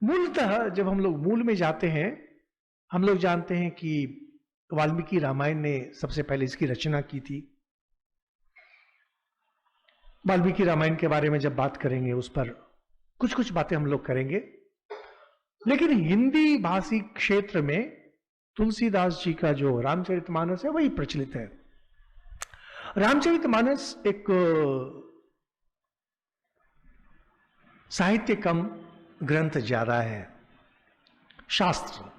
मूलतः जब हम लोग मूल में जाते हैं, हम लोग जानते हैं कि वाल्मीकि रामायण ने सबसे पहले इसकी रचना की थी। वाल्मीकि रामायण के बारे में जब बात करेंगे उस पर कुछ कुछ बातें हम लोग करेंगे, लेकिन हिंदी भाषी क्षेत्र में तुलसीदास जी का जो रामचरितमानस है वही प्रचलित है। रामचरितमानस एक साहित्य कम ग्रंथ ज्यादा है, शास्त्र।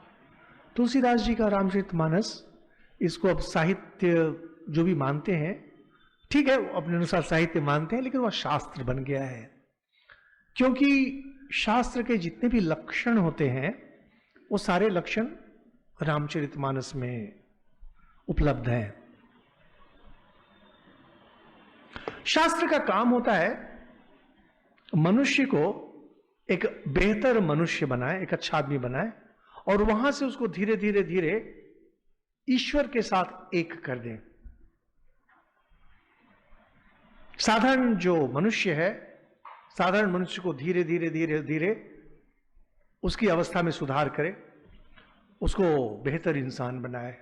तुलसीदास जी का रामचरितमानस, इसको अब साहित्य जो भी मानते हैं, ठीक है, अपने अनुसार साहित्य मानते हैं, लेकिन वह शास्त्र बन गया है, क्योंकि शास्त्र के जितने भी लक्षण होते हैं वो सारे लक्षण रामचरितमानस में उपलब्ध हैं। शास्त्र का काम होता है मनुष्य को एक बेहतर मनुष्य बनाए, एक अच्छा आदमी बनाए, और वहां से उसको धीरे धीरे धीरे ईश्वर के साथ एक कर दें। साधारण जो मनुष्य है, साधारण मनुष्य को धीरे धीरे धीरे धीरे उसकी अवस्था में सुधार करे, उसको बेहतर इंसान बनाए,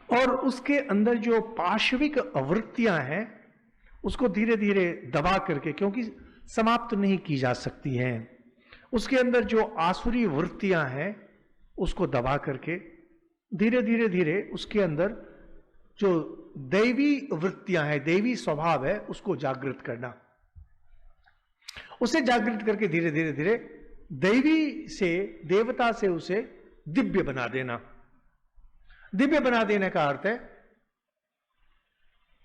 और उसके अंदर जो पाशविक आवृत्तियां हैं उसको धीरे धीरे दबा करके, क्योंकि समाप्त नहीं की जा सकती हैं, उसके अंदर जो आसुरी वृत्तियां हैं उसको दबा करके धीरे धीरे धीरे उसके अंदर जो दैवी वृत्तियां हैं, दैवी स्वभाव है, उसको जागृत करना। उसे जागृत करके धीरे धीरे धीरे दैवी से, देवता से उसे दिव्य बना देना। दिव्य बना देने का अर्थ है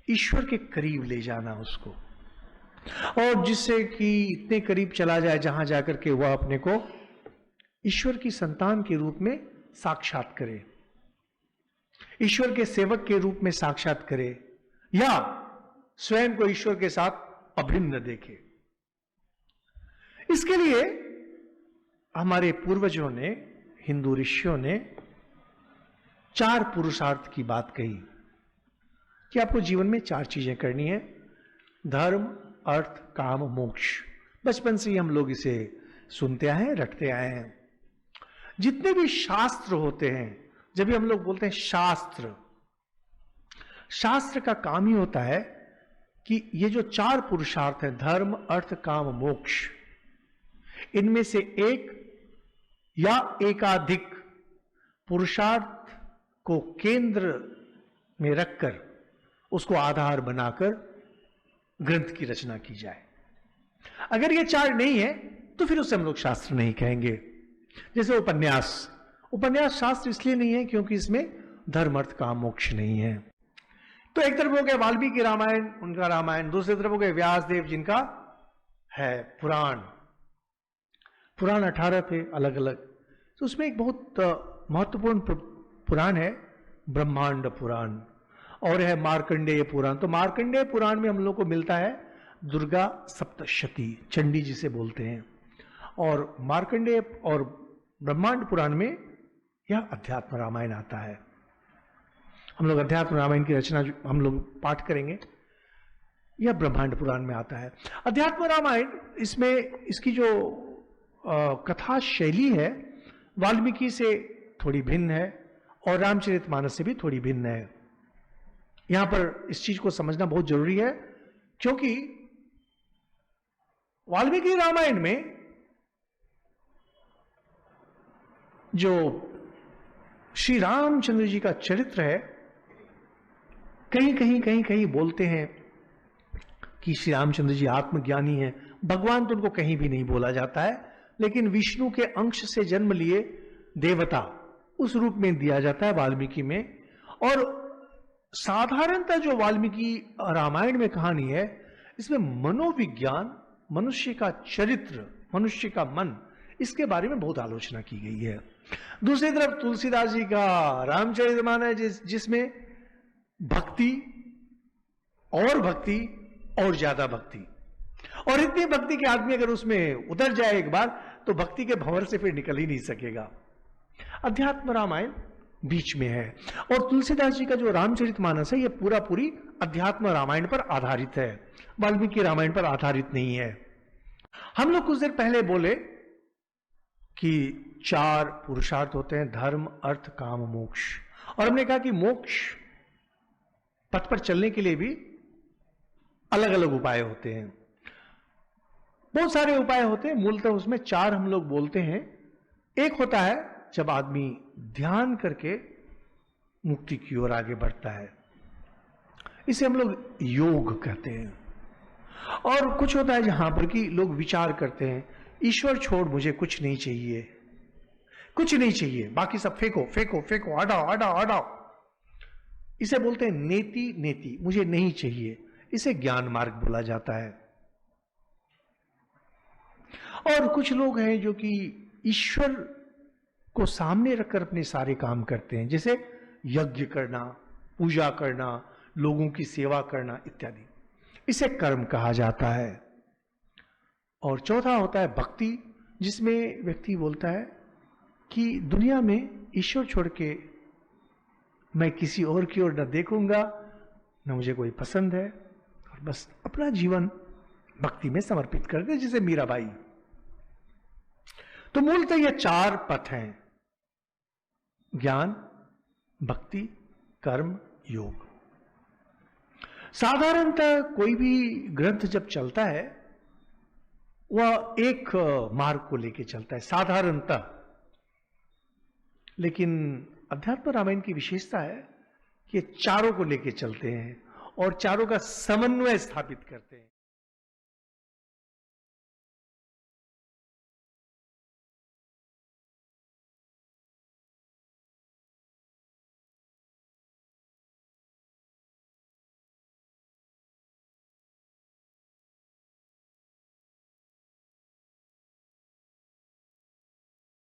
ईश्वर के करीब ले जाना उसको, और जिससे कि इतने करीब चला जाए जहां जाकर के वह अपने को ईश्वर की संतान के रूप में साक्षात करे, ईश्वर के सेवक के रूप में साक्षात करे, या स्वयं को ईश्वर के साथ अभिन्न देखे। इसके लिए हमारे पूर्वजों ने, हिंदू ऋषियों ने 4 पुरुषार्थ की बात कही कि आपको जीवन में 4 चीजें करनी है: धर्म, अर्थ, काम, मोक्ष। बचपन से ही हम लोग इसे सुनते आए हैं, रटते आए हैं। जितने भी शास्त्र होते हैं, जब भी हम लोग बोलते हैं शास्त्र, शास्त्र का काम ही होता है कि ये जो 4 पुरुषार्थ हैं, धर्म, अर्थ, काम, मोक्ष, इनमें से एक या एकाधिक पुरुषार्थ को केंद्र में रखकर उसको आधार बनाकर ग्रंथ की रचना की जाए। अगर ये 4 नहीं है तो फिर उसे हम लोग शास्त्र नहीं कहेंगे। जैसे उपन्यास, उपन्यास शास्त्र इसलिए नहीं है क्योंकि इसमें धर्म, अर्थ, काम, मोक्ष नहीं है। तो एक तरफ हो गया वाल्मीकि रामायण, उनका रामायण, दूसरी तरफ हो गए व्यासदेव जिनका है पुराण। पुराण 18 थे अलग अलग। तो उसमें एक बहुत महत्वपूर्ण पुराण है ब्रह्मांड पुराण, और है मार्कंडेय पुराण। तो मार्कंडेय पुराण में हम लोग को मिलता है दुर्गा सप्तशती, चंडी जिसे बोलते हैं, और मार्कंडेय और ब्रह्मांड पुराण में यह अध्यात्म रामायण आता है। हम लोग अध्यात्म रामायण की रचना हम लोग पाठ करेंगे, यह ब्रह्मांड पुराण में आता है। अध्यात्म रामायण, इसमें इसकी जो कथा शैली है वाल्मीकि से थोड़ी भिन्न है और रामचरितमानस से भी थोड़ी भिन्न है। यहां पर इस चीज को समझना बहुत जरूरी है, क्योंकि वाल्मीकि रामायण में जो श्री रामचंद्र जी का चरित्र है, कहीं कहीं बोलते हैं कि श्री रामचंद्र जी आत्मज्ञानी हैं। भगवान तो उनको कहीं भी नहीं बोला जाता है, लेकिन विष्णु के अंश से जन्म लिए देवता उस रूप में दिया जाता है वाल्मीकि में। और साधारणतः जो वाल्मीकि रामायण में कहानी है, इसमें मनोविज्ञान, मनुष्य का चरित्र, मनुष्य का मन, इसके बारे में बहुत आलोचना की गई है। दूसरी तरफ तुलसीदास जी का रामचरितमानस, जिसमें भक्ति और ज्यादा भक्ति, और इतनी भक्ति के आदमी अगर उसमें उतर जाए एक बार, तो भक्ति के भंवर से फिर निकल ही नहीं सकेगा। अध्यात्म रामायण बीच में है, और तुलसीदास जी का जो रामचरितमानस है, यह पूरी अध्यात्म रामायण पर आधारित है, वाल्मीकि रामायण पर आधारित नहीं है। हम लोग कुछ देर पहले बोले कि 4 पुरुषार्थ होते हैं, धर्म, अर्थ, काम, मोक्ष। और हमने कहा कि मोक्ष पथ पर चलने के लिए भी अलग अलग उपाय होते हैं, बहुत सारे उपाय होते हैं। मूलतः उसमें 4 हम लोग बोलते हैं। एक होता है जब आदमी ध्यान करके मुक्ति की ओर आगे बढ़ता है, इसे हम लोग योग कहते हैं। और कुछ होता है जहां पर कि लोग विचार करते हैं, ईश्वर छोड़ मुझे कुछ नहीं चाहिए, कुछ नहीं चाहिए, बाकी सब फेंको फेंको फेंको, हटाओ हटाओ हटाओ। इसे बोलते हैं नेति नेति, मुझे नहीं चाहिए। इसे ज्ञान मार्ग बोला जाता है। और कुछ लोग हैं जो कि ईश्वर को सामने रखकर अपने सारे काम करते हैं, जैसे यज्ञ करना, पूजा करना, लोगों की सेवा करना इत्यादि। इसे कर्म कहा जाता है। और चौथा होता है भक्ति, जिसमें व्यक्ति बोलता है कि दुनिया में ईश्वर छोड़ के मैं किसी और की ओर न देखूंगा, न मुझे कोई पसंद है, और बस अपना जीवन भक्ति में समर्पित कर दे, जैसे मीराबाई। तो मूलतः ये 4 पथ हैं, ज्ञान, भक्ति, कर्म, योग। साधारणतः कोई भी ग्रंथ जब चलता है वह एक मार्ग को लेकर चलता है साधारणतः, लेकिन अध्यात्म रामायण की विशेषता है कि चारों को लेकर चलते हैं और चारों का समन्वय स्थापित करते हैं।